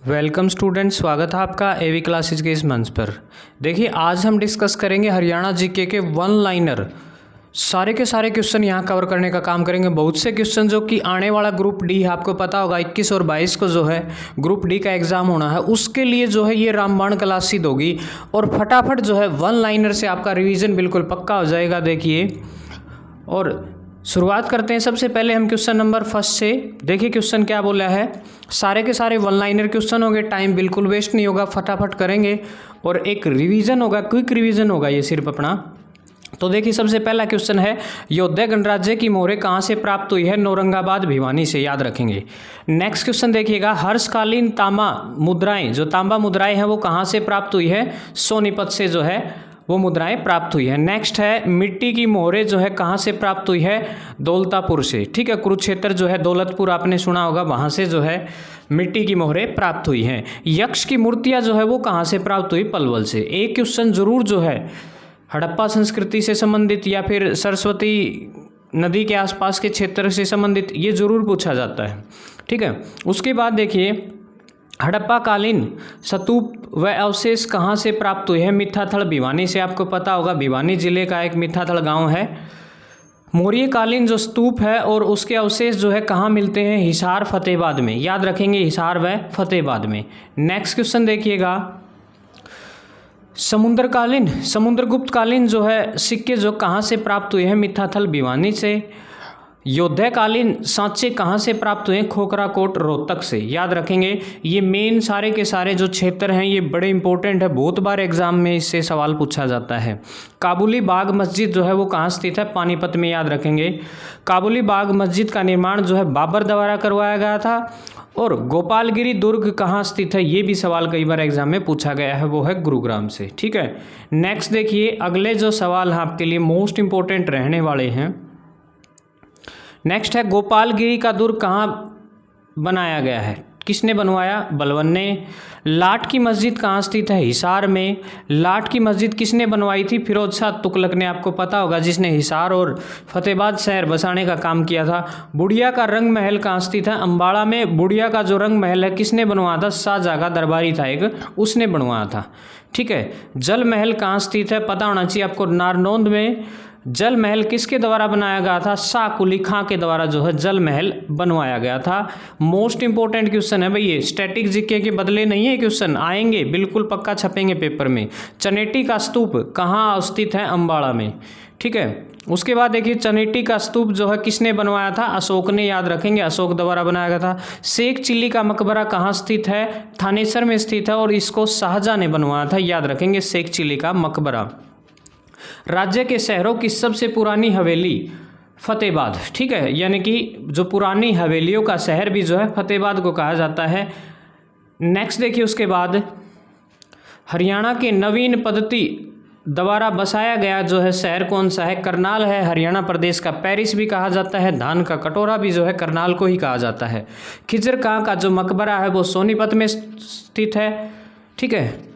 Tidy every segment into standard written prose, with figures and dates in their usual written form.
Welcome student, स्वागत है आपका एवी क्लासेस के इस मंच पर। देखिए, आज हम डिस्कस करेंगे हरियाणा जीके के वन लाइनर। सारे के सारे क्वेश्चन यहाँ कवर करने का काम करेंगे। बहुत से क्वेश्चन जो कि आने वाला ग्रुप डी, आपको पता होगा 21 और 22 को जो है ग्रुप डी का एग्जाम होना है, उसके लिए जो है ये रामबाण क्लास सिद्ध होगी और फटाफट जो है वन लाइनर से आपका रिवीजन बिल्कुल पक्का हो जाएगा। देखिए, और शुरुआत करते हैं। सबसे पहले हम क्वेश्चन नंबर फर्स्ट से। देखिए क्वेश्चन क्या बोला है, सारे के सारे वन लाइनर क्वेश्चन होंगे, टाइम बिल्कुल वेस्ट नहीं होगा, फटाफट करेंगे और एक रिवीजन होगा, क्विक रिवीजन होगा ये सिर्फ अपना। तो देखिए सबसे पहला क्वेश्चन है, योद्धा गणराज्य की मोहरें कहाँ से प्राप्त हुई है? नौरंगाबाद भिवानी से, याद रखेंगे। नेक्स्ट क्वेश्चन देखिएगा, हर्षकालीन तांबा मुद्राएं, जो तांबा मुद्राएं हैं वो कहाँ से प्राप्त हुई है? सोनीपत से जो है वो मुद्राएं प्राप्त हुई है। नेक्स्ट है, मिट्टी की मोहरें जो है कहाँ से प्राप्त हुई है? दौलतापुर से। ठीक है, कुरुक्षेत्र जो है दौलतपुर आपने सुना होगा, वहाँ से जो है मिट्टी की मोहरें प्राप्त हुई हैं। यक्ष की मूर्तियाँ जो है वो कहाँ से प्राप्त हुई? पलवल से। एक क्वेश्चन जरूर जो है हड़प्पा संस्कृति से संबंधित या फिर सरस्वती नदी के आसपास के क्षेत्र से संबंधित ये जरूर पूछा जाता है। ठीक है, उसके बाद देखिए, हड़प्पा कालीन स्तूप व अवशेष कहाँ से प्राप्त हुए हैं? मिठाथल भिवानी से। आपको पता होगा भिवानी जिले का एक मिठाथल गांव है। मौर्य कालीन जो स्तूप है और उसके अवशेष जो है कहाँ मिलते हैं? हिसार फतेहाबाद में, याद रखेंगे, हिसार व फतेहाबाद में। नेक्स्ट क्वेश्चन देखिएगा, समुद्रगुप्त कालीन जो है सिक्के जो कहाँ से प्राप्त हुए हैं? मिठाथल भिवानी से। योद्धा कालीन सांचे कहाँ से प्राप्त हुए? खोखराकोट रोहतक से, याद रखेंगे। ये मेन सारे के सारे जो क्षेत्र हैं ये बड़े इंपॉर्टेंट है, बहुत बार एग्जाम में इससे सवाल पूछा जाता है। काबुली बाग मस्जिद जो है वो कहाँ स्थित है? पानीपत में, याद रखेंगे। काबुली बाग मस्जिद का निर्माण जो है बाबर द्वारा करवाया गया था। और गोपालगिरी दुर्ग कहाँ स्थित है? ये भी सवाल कई बार एग्जाम में पूछा गया है, वो है गुरुग्राम से। ठीक है, नेक्स्ट देखिए, अगले जो सवाल हैं आपके लिए मोस्ट इंपॉर्टेंट रहने वाले हैं। नेक्स्ट है, गोपालगिरी का दुर्ग कहाँ बनाया गया है? किसने बनवाया? बलवन ने। लाट की मस्जिद कहाँ स्थित है? हिसार में। लाट की मस्जिद किसने बनवाई थी? फिरोज शाह तुगलक ने, आपको पता होगा, जिसने हिसार और फतेहाबाद शहर बसाने का काम किया था। बुढ़िया का रंग महल कहाँ स्थित है? अम्बाड़ा में। बुढ़िया का जो रंग महल है किसने बनवाया था? शाहजहाँ का दरबारी था एक, उसने बनवाया था। ठीक है, जल महल कहाँ स्थित है? पता होना चाहिए आपको, नारनौंद में। जल महल किसके द्वारा बनाया गया था? शाह कुली खां के द्वारा जो है जल महल बनवाया गया था। मोस्ट इंपॉर्टेंट क्वेश्चन है भाई ये, स्टैटिक जीके के बदले नहीं है क्वेश्चन, आएंगे बिल्कुल पक्का, छपेंगे पेपर में। चनेटी का स्तूप कहाँ स्थित है? अम्बाड़ा में। ठीक है, उसके बाद देखिए, चनेटी का स्तूप जो है किसने बनवाया था? अशोक ने, याद रखेंगे, अशोक द्वारा बनाया गया था। शेख चिल्ली का मकबरा कहाँ स्थित है? थानेसर में स्थित है और इसको शाहजहाँ ने बनवाया था, याद रखेंगे, शेख चिल्ली का मकबरा। राज्य के शहरों की सबसे पुरानी हवेली? फतेहाबाद। ठीक है, यानी कि जो पुरानी हवेलियों का शहर भी जो है फतेहाबाद को कहा जाता है। नेक्स्ट देखिए, उसके बाद हरियाणा के नवीन पद्धति द्वारा बसाया गया जो है शहर कौन सा है? करनाल है, हरियाणा प्रदेश का। पेरिस भी कहा जाता है, धान का कटोरा भी जो है करनाल को ही कहा जाता है। खिजर खां का जो मकबरा है वो सोनीपत में स्थित है। ठीक है,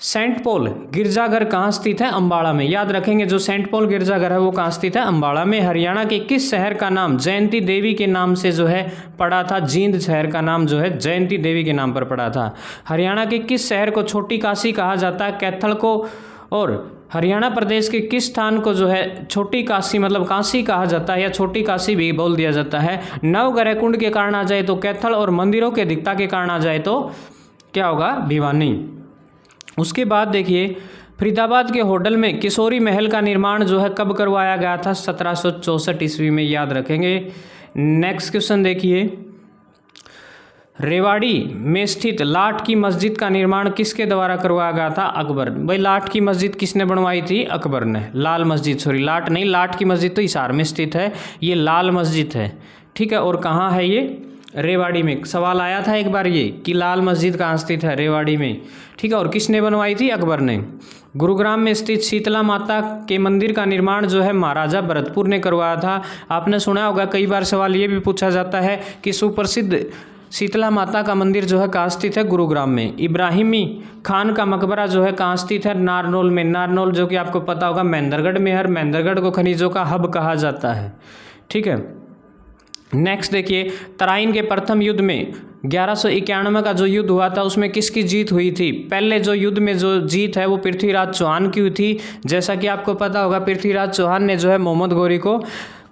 सेंट पॉल गिरजाघर कहाँ स्थित है? अम्बाड़ा में, याद रखेंगे, जो सेंट पॉल गिरजाघर है वो कहाँ स्थित है? अम्बाड़ा में। हरियाणा के किस शहर का नाम जयंती देवी के नाम से जो है पड़ा था? जींद शहर का नाम जो है जयंती देवी के नाम पर पड़ा था। हरियाणा के किस शहर को छोटी काशी कहा जाता है? कैथल को। और हरियाणा प्रदेश के किस स्थान को जो है छोटी काशी मतलब काशी कहा जाता है या छोटी काशी भी बोल दिया जाता है? नवग्रह कुंड के कारण आ जाए तो कैथल, और मंदिरों के अधिकता के कारण आ जाए तो क्या होगा? भिवानी। उसके बाद देखिए, फरीदाबाद के होटल में किशोरी महल का निर्माण जो है कब करवाया गया था? 1764 ईस्वी में, याद रखेंगे। नेक्स्ट क्वेश्चन देखिए, रेवाड़ी में स्थित लाट की मस्जिद का निर्माण किसके द्वारा करवाया गया था? अकबर। भाई लाट की मस्जिद किसने बनवाई थी? अकबर ने। लाल मस्जिद, सॉरी लाट नहीं, लाट की मस्जिद तो हिसार में स्थित है, ये लाल मस्जिद है। ठीक है, और कहाँ है ये? रेवाड़ी में। सवाल आया था एक बार ये कि लाल मस्जिद कहाँ स्थित है? रेवाड़ी में। ठीक है, और किसने बनवाई थी? अकबर ने। गुरुग्राम में स्थित शीतला माता के मंदिर का निर्माण जो है महाराजा भरतपुर ने करवाया था। आपने सुना होगा, कई बार सवाल ये भी पूछा जाता है कि सुप्रसिद्ध शीतला माता का मंदिर जो है कहाँ स्थित है? गुरुग्राम में। इब्राहिमी खान का मकबरा जो है कहाँ स्थित है? नारनौल में। नारनौल जो कि आपको पता होगा महेंद्रगढ़ में है, महेंद्रगढ़ को खनिजों का हब कहा जाता है। ठीक है, नेक्स्ट देखिए, तराइन के प्रथम युद्ध में 1191 का जो युद्ध हुआ था उसमें किसकी जीत हुई थी? पहले जो युद्ध में जो जीत है वो पृथ्वीराज चौहान की हुई थी। जैसा कि आपको पता होगा, पृथ्वीराज चौहान ने जो है मोहम्मद गौरी को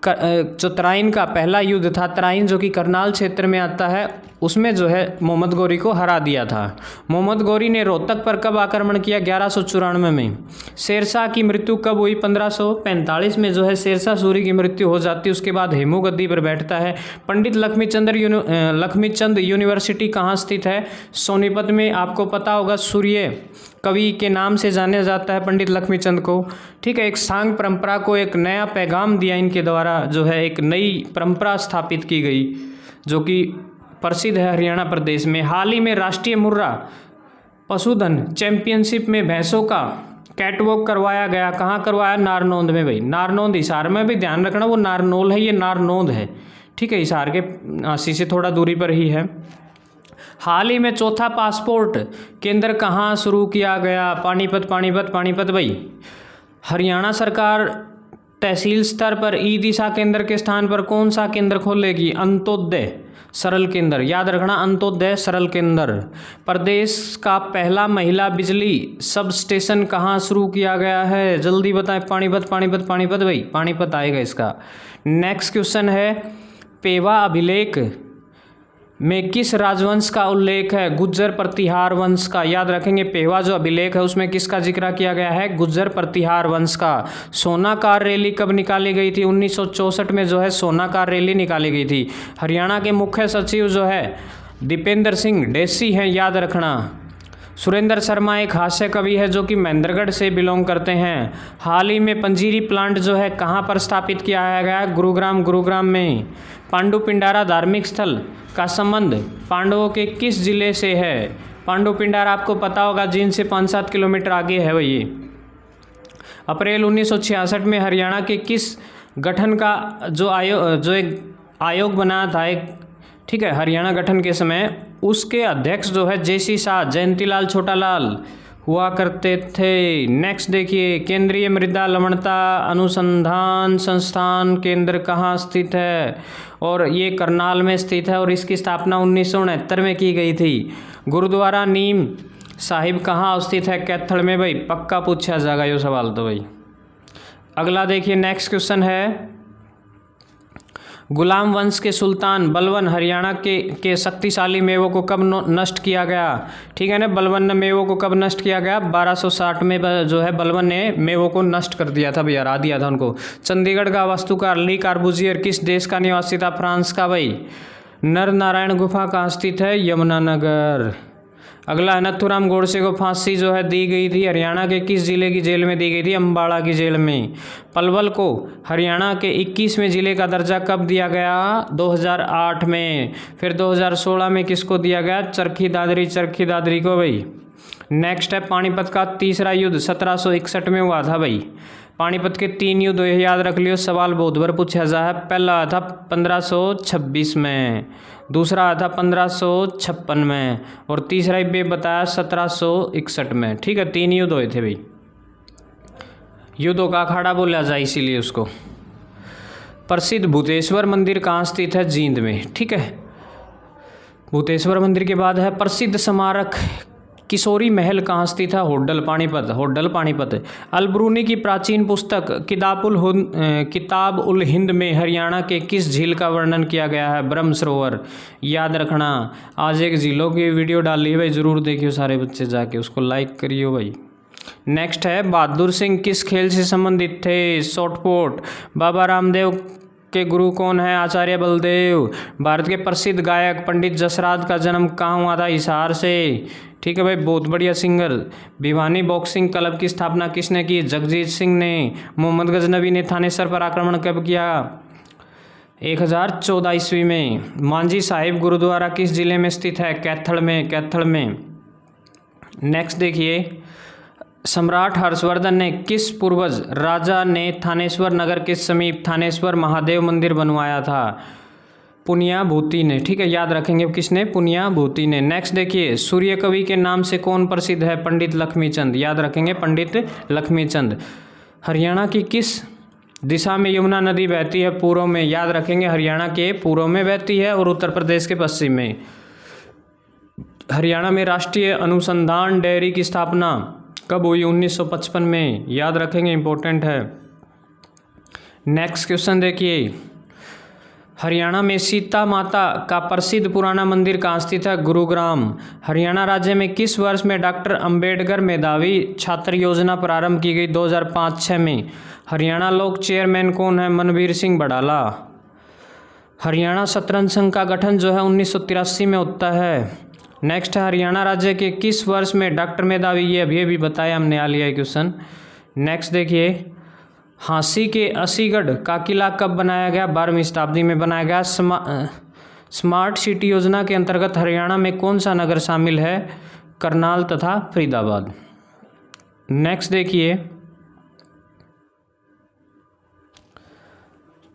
जो तराइन का पहला युद्ध था, तराइन जो कि करनाल क्षेत्र में आता है, उसमें जो है मोहम्मद गौरी को हरा दिया था। मोहम्मद गौरी ने रोहतक पर कब आक्रमण किया? 1194 में। शेरशाह की मृत्यु कब हुई? 1545 में जो है शेरशाह सूरी की मृत्यु हो जाती है। उसके बाद हेमू गद्दी पर बैठता है। पंडित लक्ष्मीचंद यूनिवर्सिटी कहाँ स्थित है? सोनीपत में। आपको पता होगा सूर्य कवि के नाम से जाना जाता है पंडित लक्ष्मीचंद को। ठीक है, एक सांग परंपरा को एक नया पैगाम दिया इनके द्वारा, जो है एक नई परंपरा स्थापित की गई जो कि प्रसिद्ध है हरियाणा प्रदेश में। हाल ही में राष्ट्रीय मुर्रा पशुधन चैंपियनशिप में भैंसों का कैटवॉक करवाया गया। कहाँ करवाया? नारनौंद में भाई। नारनौंद हिसार में भी ध्यान रखना, वो नारनौल है, ये नारनौंद है। ठीक है, हिसार के आसी से थोड़ा दूरी पर ही है। हाल ही में चौथा पासपोर्ट केंद्र कहाँ शुरू किया गया? पानीपत भाई। हरियाणा सरकार तहसील स्तर पर ई दिशा केंद्र के स्थान पर कौन सा केंद्र खोलेगी? अंत्योदय सरल केंद्र। याद रखना, अंत्योदय सरल केंद्र। प्रदेश का पहला महिला बिजली सब स्टेशन कहाँ शुरू किया गया है? जल्दी बताएं। पानीपत भाई, पानीपत आएगा इसका। नेक्स्ट क्वेश्चन है, पेवा अभिलेख में किस राजवंश का उल्लेख है? गुज्जर प्रतिहार वंश का। याद रखेंगे, पेवा जो अभिलेख है उसमें किसका जिक्र किया गया है? गुज्जर प्रतिहार वंश का। सोनाकार रैली कब निकाली गई थी? 1964 में जो है सोनाकार रैली निकाली गई थी। हरियाणा के मुख्य सचिव जो है दीपेंद्र सिंह ढेसी हैं, याद रखना। सुरेंद्र शर्मा एक हास्य कवि है जो कि महेंद्रगढ़ से बिलोंग करते हैं। हाल ही में पंजीरी प्लांट जो है कहाँ पर स्थापित किया गया? गुरुग्राम में। पांडु पिंडारा धार्मिक स्थल का संबंध पांडवों के किस जिले से है? पांडु पिंडारा आपको पता होगा, जींद से 5-7 किलोमीटर आगे है वही। अप्रैल 1966 में हरियाणा के किस गठन का जो एक आयोग बना था एक, ठीक है, हरियाणा गठन के समय उसके अध्यक्ष जो है जेसी शाह, जयंतीलाल छोटालाल हुआ करते थे। नेक्स्ट देखिए, केंद्रीय मृदा लवणता अनुसंधान संस्थान केंद्र कहाँ स्थित है? और ये करनाल में स्थित है और इसकी स्थापना 1969 में की गई थी। गुरुद्वारा नीम साहिब कहाँ स्थित है? कैथल में भाई। पक्का पूछा जाएगा ये सवाल तो भाई। अगला देखिए, नेक्स्ट क्वेश्चन है, गुलाम वंश के सुल्तान बलवन हरियाणा के शक्तिशाली मेवों को कब नष्ट किया गया? ठीक है ना, बलवन ने मेवों को कब नष्ट किया गया? 1260 में जो है बलवन ने मेवों को नष्ट कर दिया था, हरा दिया था उनको। चंडीगढ़ का वास्तुकार ली कार्बूजियर किस देश का निवासी था? फ्रांस का भाई। नर नारायण गुफा कहाँ स्थित है? यमुनानगर। अगला है, नथुराम गोडसे को फांसी जो है दी गई थी हरियाणा के किस जिले की जेल में दी गई थी? अम्बाड़ा की जेल में। पलवल को हरियाणा के 21वें जिले का दर्जा कब दिया गया? 2008 में। फिर 2016 में किसको दिया गया? चरखी दादरी को भाई। नेक्स्ट है, पानीपत का तीसरा युद्ध 1761 में हुआ था भाई। पानीपत के 3 युद्ध याद रख लियो, सवाल बहुत बार पूछा जा है। पहला आया था 1526 में, दूसरा आया था 1556 में और तीसरा भी बताया 1761 में। ठीक है, 3 युद्ध हुए थे भाई। युद्धों का अखाड़ा बोला जाए इसीलिए उसको। प्रसिद्ध भूतेश्वर मंदिर कहाँ स्थित है? जींद में। ठीक है, भूतेश्वर मंदिर के बाद है प्रसिद्ध स्मारक किशोरी महल कहाँ स्थित है? होडल पानीपत। अलबरूनी की प्राचीन पुस्तक किताब उल हिंद में हरियाणा के किस झील का वर्णन किया गया है? ब्रह्म सरोवर। याद रखना, आज एक झीलों की वीडियो डाली है भाई, ज़रूर देखियो सारे बच्चे जाके, उसको लाइक करियो भाई। नेक्स्ट है, बहादुर सिंह किस खेल से संबंधित थे? शॉटपुट। बाबा रामदेव के गुरु कौन है? आचार्य बलदेव। भारत के प्रसिद्ध गायक पंडित जसराज का जन्म कहाँ हुआ था? हिसार से। ठीक है भाई, बहुत बढ़िया सिंगर। भिवानी बॉक्सिंग क्लब की स्थापना किसने की? जगजीत सिंह ने। मोहम्मद गजनवी ने थानेसर पर आक्रमण कब किया? 1014 ईस्वी में। मांझी साहिब गुरुद्वारा किस जिले में स्थित है? कैथल में। नेक्स्ट देखिए, सम्राट हर्षवर्धन ने किस पूर्वज राजा ने थानेश्वर नगर के समीप थानेश्वर महादेव मंदिर बनवाया था? पुनियाभूति ने। ठीक है, याद रखेंगे किसने? पुनियाभूति ने। नेक्स्ट देखिए, सूर्य कवि के नाम से कौन प्रसिद्ध है? पंडित लक्ष्मीचंद। याद रखेंगे, पंडित लक्ष्मीचंद। हरियाणा की किस दिशा में यमुना नदी बहती है? पूर्व में। याद रखेंगे हरियाणा के पूर्व में बहती है और उत्तर प्रदेश के पश्चिम में। हरियाणा में राष्ट्रीय अनुसंधान डेयरी की स्थापना कब हुई? 1955 में। याद रखेंगे, इंपॉर्टेंट है। नेक्स्ट क्वेश्चन देखिए, हरियाणा में सीता माता का प्रसिद्ध पुराना मंदिर कहाँ स्थित है? गुरुग्राम। हरियाणा राज्य में किस वर्ष में डॉक्टर अंबेडकर मेधावी छात्र योजना प्रारंभ की गई? 2005-06 में। हरियाणा लोक चेयरमैन कौन है? मनवीर सिंह बड़ाला। हरियाणा शतरंज संघ का गठन जो है 1983 में होता है। नेक्स्ट है, हरियाणा राज्य के किस वर्ष में डॉक्टर मेधावी, ये अभी बताया हमने, आ लिया क्वेश्चन। नेक्स्ट देखिए, झांसी के असीगढ़ का किला कब बनाया गया? 12वीं शताब्दी में बनाया गया। स्मार्ट सिटी योजना के अंतर्गत हरियाणा में कौन सा नगर शामिल है? करनाल तथा फरीदाबाद। नेक्स्ट देखिए,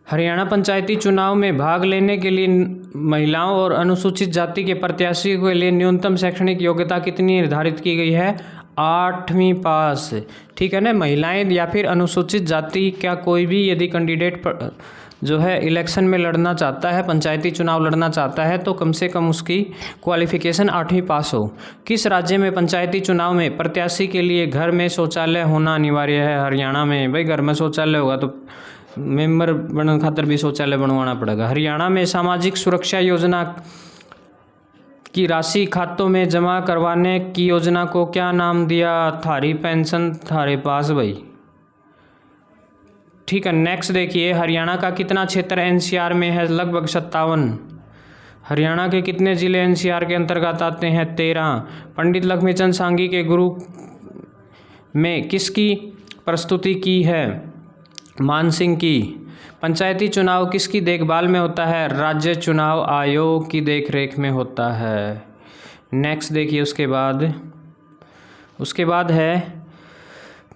हरियाणा पंचायती चुनाव में भाग लेने के लिए महिलाओं और अनुसूचित जाति के प्रत्याशियों के लिए न्यूनतम शैक्षणिक योग्यता कितनी निर्धारित की गई है? 8वीं पास। ठीक है ना। महिलाएं या फिर अनुसूचित जाति का कोई भी यदि कैंडिडेट जो है इलेक्शन में लड़ना चाहता है, पंचायती चुनाव लड़ना चाहता है, तो कम से कम उसकी क्वालिफिकेशन 8वीं पास हो। किस राज्य में पंचायती चुनाव में प्रत्याशी के लिए घर में शौचालय होना अनिवार्य है? हरियाणा में। भाई घर में शौचालय होगा तो मेंबर बनने खातिर भी शौचालय बनवाना पड़ेगा। हरियाणा में सामाजिक सुरक्षा योजना की राशि खातों में जमा करवाने की योजना को क्या नाम दिया? थारी पेंशन थारे पास भाई। ठीक है। नेक्स्ट देखिए, हरियाणा का कितना क्षेत्र एनसीआर में है? लगभग 57। हरियाणा के कितने जिले एनसीआर के अंतर्गत आते हैं? 13। पंडित लक्ष्मीचंद सांगी के गुरु में किसकी प्रस्तुति की है? मान सिंह की। पंचायती चुनाव किसकी देखभाल में होता है? राज्य चुनाव आयोग की देखरेख में होता है। नेक्स्ट देखिए, उसके बाद है,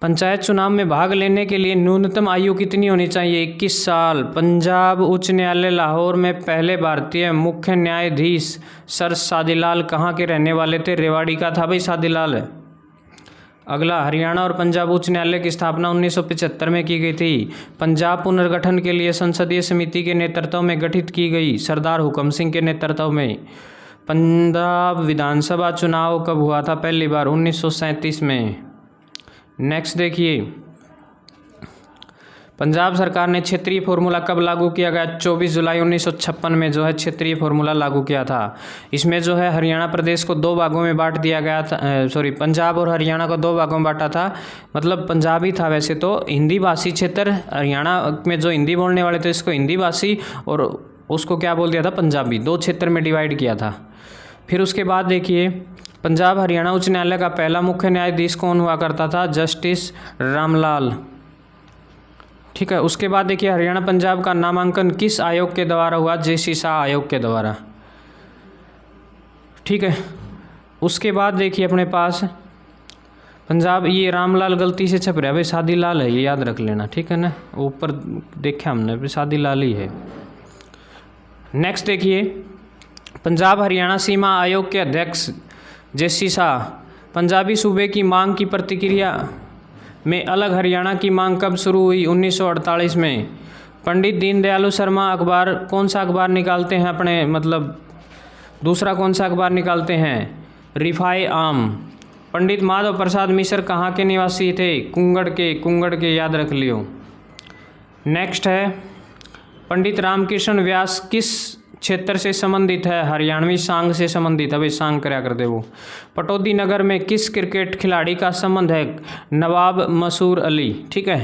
पंचायत चुनाव में भाग लेने के लिए न्यूनतम आयु कितनी होनी चाहिए? 21 साल। पंजाब उच्च न्यायालय लाहौर में पहले भारतीय मुख्य न्यायाधीश सर सादीलाल कहाँ के रहने वाले थे? रेवाड़ी का था भाई सादीलाल। अगला, हरियाणा और पंजाब उच्च न्यायालय की स्थापना 1975 में की गई थी। पंजाब पुनर्गठन के लिए संसदीय समिति के नेतृत्व में गठित की गई, सरदार हुकम सिंह के नेतृत्व में। पंजाब विधानसभा चुनाव कब हुआ था पहली बार? 1937 में। नेक्स्ट देखिए, पंजाब सरकार ने क्षेत्रीय फार्मूला कब लागू किया गया? 24 जुलाई 1956 में जो है क्षेत्रीय फार्मूला लागू किया था। इसमें जो है हरियाणा प्रदेश को 2 भागों में बांट दिया गया था। पंजाब और हरियाणा को 2 भागों में बांटा था। मतलब पंजाब ही था वैसे तो, हिंदी भाषी क्षेत्र। हरियाणा में जो हिंदी बोलने वाले थे इसको हिंदी भाषी, और उसको क्या बोल दिया था? पंजाबी। 2 क्षेत्र में डिवाइड किया था। फिर उसके बाद देखिए, पंजाब हरियाणा उच्च न्यायालय का पहला मुख्य न्यायाधीश कौन हुआ करता था? जस्टिस रामलाल। ठीक है। उसके बाद देखिए, हरियाणा पंजाब का नामांकन किस आयोग के द्वारा हुआ? जेसी शाह आयोग के द्वारा। ठीक है। उसके बाद देखिए अपने पास पंजाब, ये रामलाल गलती से छप रहा है भाई, सादीलाल है, ये याद रख लेना। ठीक है ना, ऊपर देखा हमने सादीलाल ही है। नेक्स्ट देखिए, पंजाब हरियाणा सीमा आयोग के अध्यक्ष जेसी शाह पंजाबी सूबे की मांग की प्रतिक्रिया में अलग हरियाणा की मांग कब शुरू हुई? 1948 में। पंडित दीनदयालु शर्मा अखबार कौन सा अखबार निकालते हैं अपने, मतलब दूसरा कौन सा अखबार निकालते हैं? रिफाई आम। पंडित माधव प्रसाद मिश्र कहाँ के निवासी थे? कुंगड़ के, याद रख लियो। नेक्स्ट है, पंडित रामकृष्ण व्यास किस क्षेत्र से संबंधित है? हरियाणवी सांग से संबंधित है भाई, सांग कराया करते वो। पटौदी नगर में किस क्रिकेट खिलाड़ी का संबंध है? नवाब मसूर अली। ठीक है।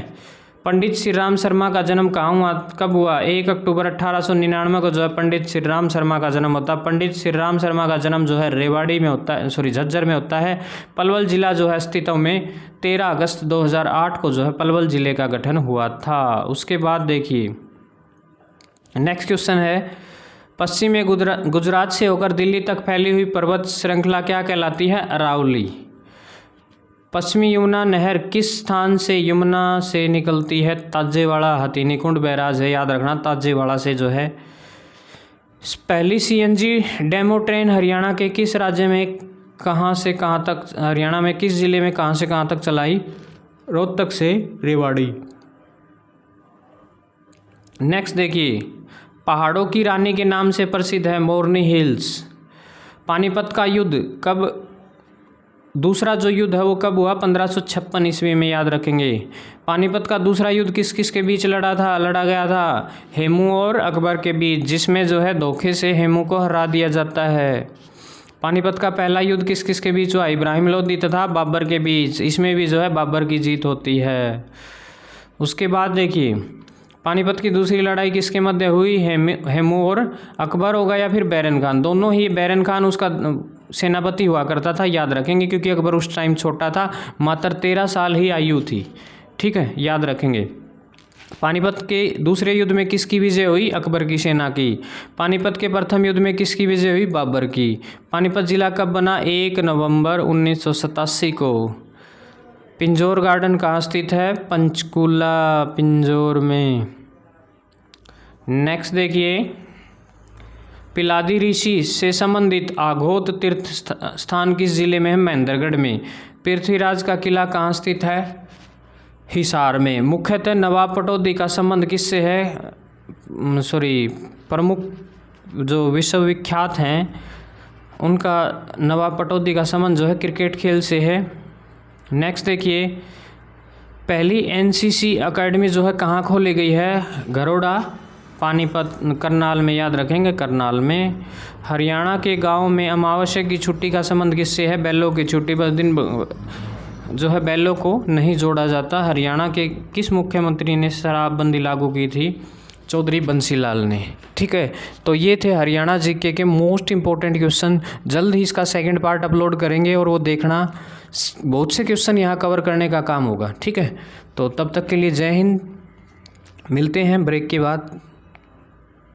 पंडित श्री राम शर्मा का जन्म कब हुआ? 1 अक्टूबर 1899 को जो है पंडित श्री राम शर्मा का जन्म होता है। पंडित श्री राम शर्मा का जन्म जो है रेवाड़ी में होता है, झज्जर में होता है। पलवल जिला जो है अस्तित्व में 13 अगस्त 2008 को जो है पलवल जिले का गठन हुआ था। उसके बाद देखिए नेक्स्ट क्वेश्चन है, पश्चिम में गुजरात से होकर दिल्ली तक फैली हुई पर्वत श्रृंखला क्या कहलाती है? अरावली। पश्चिमी यमुना नहर किस स्थान से यमुना से निकलती है? ताजेवाड़ा। हथीनीकुंड बैराज है, याद रखना, ताजेवाड़ा से जो है। पहली सीएनजी डेमो ट्रेन हरियाणा के किस राज्य में कहाँ से कहाँ तक, हरियाणा में किस जिले में कहाँ से कहाँ तक चलाई? रोहतक से रेवाड़ी। नेक्स्ट देखिए, पहाड़ों की रानी के नाम से प्रसिद्ध है मोरनी हिल्स। पानीपत का युद्ध कब, दूसरा जो युद्ध है वो कब हुआ? 1556 ईस्वी में, याद रखेंगे। पानीपत का दूसरा युद्ध किस किस के बीच लड़ा गया था? हेमू और अकबर के बीच, जिसमें जो है धोखे से हेमू को हरा दिया जाता है। पानीपत का पहला युद्ध किस किस के बीच हुआ? इब्राहिम लोदी तथा बाबर के बीच, इसमें भी जो है बाबर की जीत होती है। उसके बाद देखिए, पानीपत की दूसरी लड़ाई किसके मध्य हुई? हेमू और अकबर होगा या फिर बैरन खान, दोनों ही। बैरन खान उसका सेनापति हुआ करता था, याद रखेंगे, क्योंकि अकबर उस टाइम छोटा था, मात्र 13 साल ही आयु थी। ठीक है, याद रखेंगे। पानीपत के दूसरे युद्ध में किसकी विजय हुई? अकबर की सेना की। पानीपत के प्रथम युद्ध में किसकी विजय हुई? बाबर की। पानीपत जिला कब बना? 1 नवंबर 1987 को। पिंजौर गार्डन कहाँ स्थित है? पंचकूला, पिंजौर में। नेक्स्ट देखिए, पिलादी ऋषि से संबंधित आघोत तीर्थ स्थान किस जिले में है? महेंद्रगढ़ में। पृथ्वीराज का किला कहाँ स्थित है? हिसार में। मुख्यतः नवाब पटौदी का संबंध किससे है? प्रमुख जो विश्वविख्यात हैं उनका नवाब पटौदी का संबंध जो है क्रिकेट खेल से है। नेक्स्ट देखिए, पहली एनसीसी एकेडमी जो है कहाँ खोली गई है? घरोड़ा, पानीपत, करनाल में, याद रखेंगे, करनाल में। हरियाणा के गांव में अमावस्या की छुट्टी का संबंध किससे है? बैलों की छुट्टी पर दिन जो है बैलों को नहीं जोड़ा जाता। हरियाणा के किस मुख्यमंत्री ने शराबबंदी लागू की थी? चौधरी बंसीलाल ने। ठीक है, तो ये थे हरियाणा जीके के मोस्ट इंपॉर्टेंट क्वेश्चन। जल्द ही इसका सेकंड पार्ट अपलोड करेंगे और वो देखना, बहुत से क्वेश्चन यहाँ कवर करने का काम होगा। ठीक है, तो तब तक के लिए जय हिंद, मिलते हैं ब्रेक के बाद।